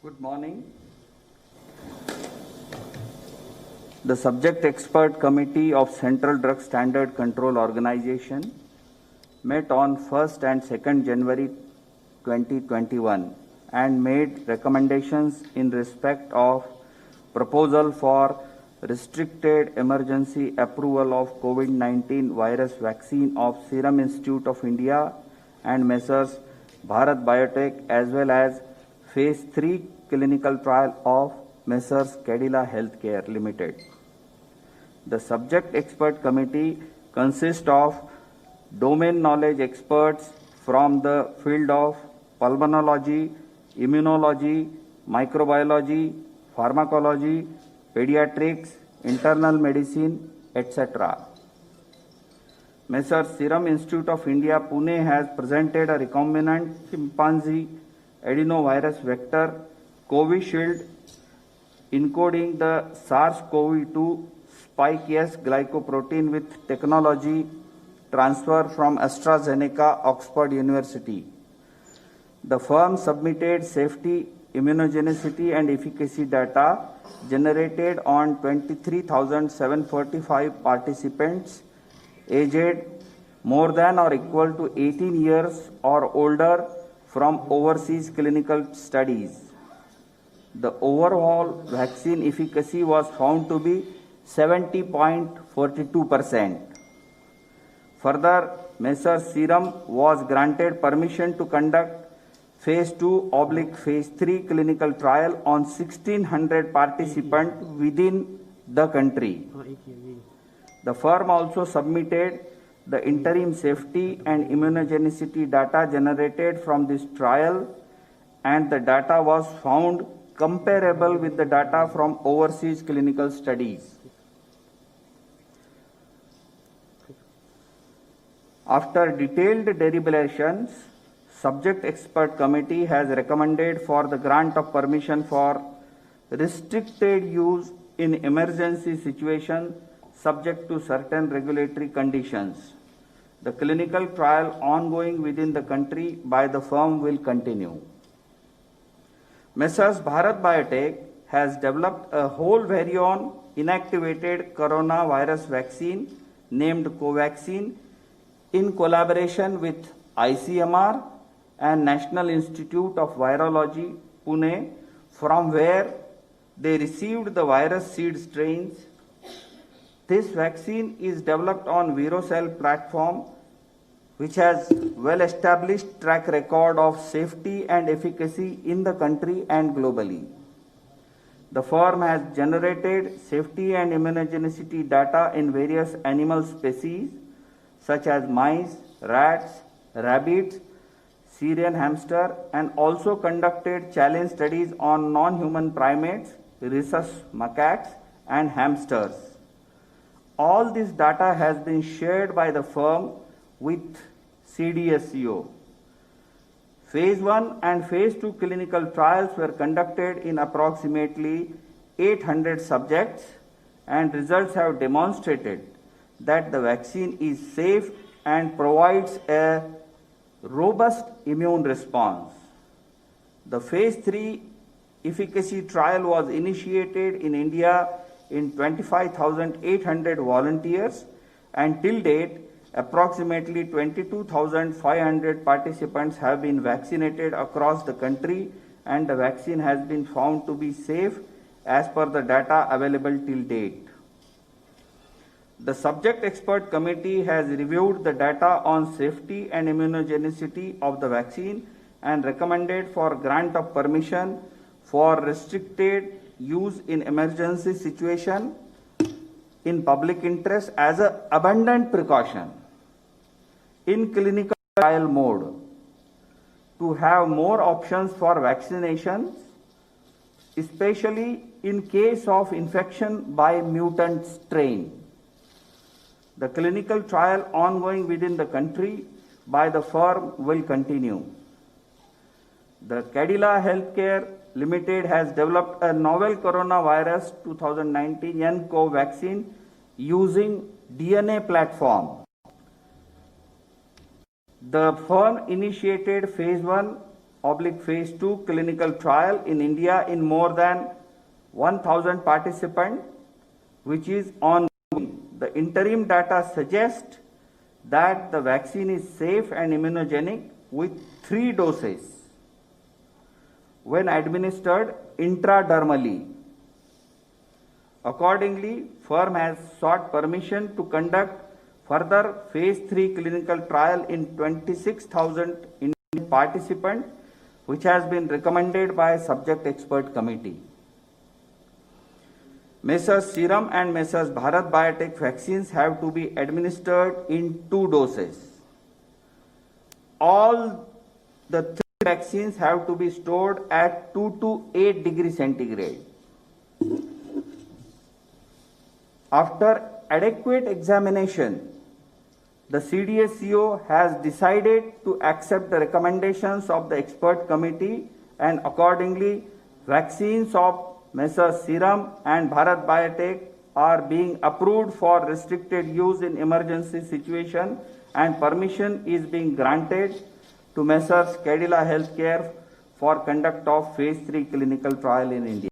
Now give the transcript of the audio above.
Good morning. The Subject Expert Committee of Central Drug Standard Control Organization met on 1st and 2nd January 2021 and made recommendations in respect of proposal for restricted emergency approval of COVID-19 virus vaccine of Serum Institute of India and Messrs. Bharat Biotech, as well as Phase 3 clinical trial of Messrs. Cadila Healthcare Limited. The Subject Expert Committee consists of domain knowledge experts from the field of pulmonology, immunology, microbiology, pharmacology, pediatrics, internal medicine, etc. Messrs. Serum Institute of India, Pune has presented a recombinant chimpanzee adenovirus vector Covishield encoding the SARS-CoV-2 spike S glycoprotein with technology transfer from AstraZeneca, Oxford University. The firm submitted safety, immunogenicity and efficacy data generated on 23,745 participants aged more than or equal to 18 years or older from overseas clinical studies. The overall vaccine efficacy was found to be 70.42%. Further, Messrs. Serum was granted permission to conduct Phase 2/Phase 3 clinical trial on 1,600 participants within the country. The firm also submitted the interim safety and immunogenicity data generated from this trial, and the data was found comparable with the data from overseas clinical studies. After detailed deliberations, Subject Expert Committee has recommended for the grant of permission for restricted use in emergency situation subject to certain regulatory conditions. The clinical trial ongoing within the country by the firm will continue. Messrs. Bharat Biotech has developed a whole virion inactivated coronavirus vaccine named Covaxin in collaboration with ICMR and National Institute of Virology, Pune, from where they received the virus seed strains. This vaccine is developed on ViroCell platform, which has well-established track record of safety and efficacy in the country and globally. The firm has generated safety and immunogenicity data in various animal species such as mice, rats, rabbits, Syrian hamster, and also conducted challenge studies on non-human primates, rhesus macaques, and hamsters. All this data has been shared by the firm with CDSCO. Phase 1 and Phase 2 clinical trials were conducted in approximately 800 subjects, and results have demonstrated that the vaccine is safe and provides a robust immune response. The Phase 3 efficacy trial was initiated in India in 25,800 volunteers, and till date, approximately 22,500 participants have been vaccinated across the country, and the vaccine has been found to be safe as per the data available till date. The Subject Expert Committee has reviewed the data on safety and immunogenicity of the vaccine and recommended for grant of permission for restricted use in emergency situation in public interest as an abundant precaution in clinical trial mode to have more options for vaccinations, especially in case of infection by mutant strain. The clinical trial ongoing within the country by the firm will continue. The Cadila Healthcare Limited has developed a novel coronavirus 2019 nCoV vaccine using DNA platform. The firm initiated Phase 1 phase 2 clinical trial in India in more than 1,000 participants, which is ongoing. The interim data suggest that the vaccine is safe and immunogenic with 3 doses when administered intradermally. Accordingly, firm has sought permission to conduct further phase 3 clinical trial in 26,000 Indian participants, which has been recommended by a subject expert committee. Messrs. Serum and Messrs. Bharat Biotech vaccines have to be administered in 2 doses. All the 3 vaccines have to be stored at 2 to 8 degrees centigrade. After adequate examination, the CDSCO has decided to accept the recommendations of the expert committee, and accordingly, vaccines of Messrs. Serum and Bharat Biotech are being approved for restricted use in emergency situation, and permission is being granted to Messrs. Cadila Healthcare for conduct of phase 3 clinical trial in India.